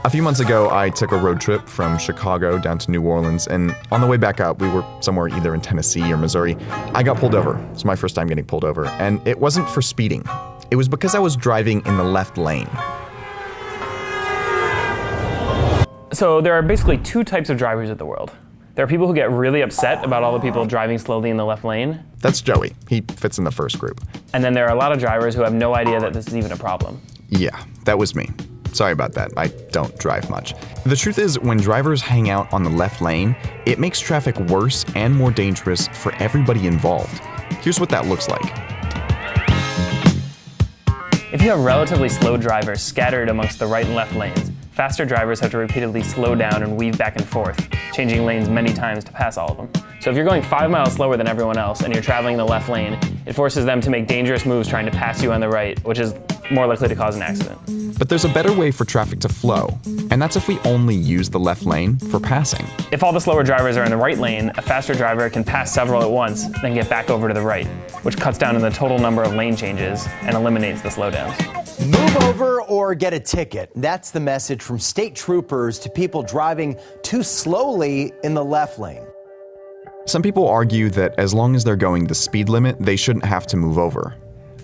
A few months ago, I took a road trip from Chicago down to New Orleans, and on the way back up, we were somewhere either in Tennessee or Missouri. I got pulled over. It's my first time getting pulled over, and it wasn't for speeding. It was because I was driving in the left lane. So there are basically two types of drivers in the world. There are people who get really upset about all the people driving slowly in the left lane. That's Joey. He fits in the first group. And then there are a lot of drivers who have no idea that this is even a problem. Yeah, that was me. Sorry about that. I don't drive much. The truth is, when drivers hang out on the left lane, it makes traffic worse and more dangerous for everybody involved. Here's what that looks like. If you have relatively slow drivers scattered amongst the right and left lanes, faster drivers have to repeatedly slow down and weave back and forth, changing lanes many times to pass all of them. So if you're going 5 miles slower than everyone else and you're traveling in the left lane, it forces them to make dangerous moves trying to pass you on the right, which is more likely to cause an accident. But there's a better way for traffic to flow, and that's if we only use the left lane for passing. If all the slower drivers are in the right lane, a faster driver can pass several at once, then get back over to the right, which cuts down on the total number of lane changes and eliminates the slowdowns. Move over or get a ticket. That's the message from state troopers to people driving too slowly in the left lane. Some people argue that as long as they're going the speed limit, they shouldn't have to move over.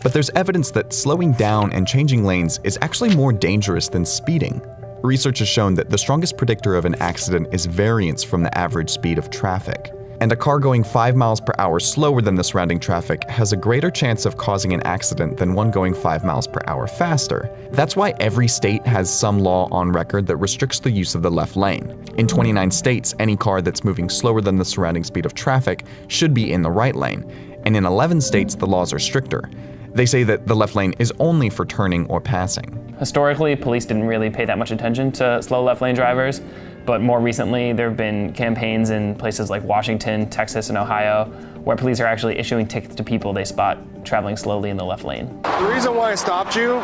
But there's evidence that slowing down and changing lanes is actually more dangerous than speeding. Research has shown that the strongest predictor of an accident is variance from the average speed of traffic. And a car going 5 miles per hour slower than the surrounding traffic has a greater chance of causing an accident than one going 5 miles per hour faster. That's why every state has some law on record that restricts the use of the left lane. In 29 states, any car that's moving slower than the surrounding speed of traffic should be in the right lane. And in 11 states, the laws are stricter. They say that the left lane is only for turning or passing. Historically, police didn't really pay that much attention to slow left lane drivers, but more recently there have been campaigns in places like Washington, Texas, and Ohio where police are actually issuing tickets to people they spot traveling slowly in the left lane. The reason why I stopped you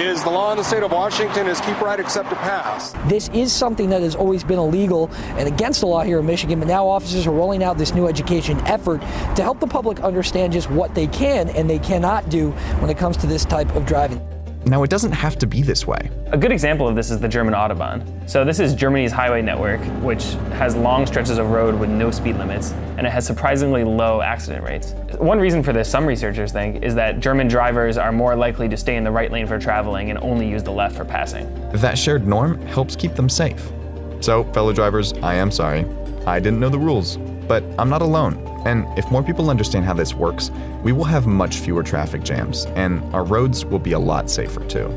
is the law in the state of Washington is keep right except to pass. This is something that has always been illegal and against the law here in Michigan, but now officers are rolling out this new education effort to help the public understand just what they can and they cannot do when it comes to this type of driving. Now, it doesn't have to be this way. A good example of this is the German Autobahn. So this is Germany's highway network, which has long stretches of road with no speed limits, and it has surprisingly low accident rates. One reason for this, some researchers think, is that German drivers are more likely to stay in the right lane for traveling and only use the left for passing. That shared norm helps keep them safe. So, fellow drivers, I am sorry. I didn't know the rules, but I'm not alone. And if more people understand how this works, we will have much fewer traffic jams, and our roads will be a lot safer too.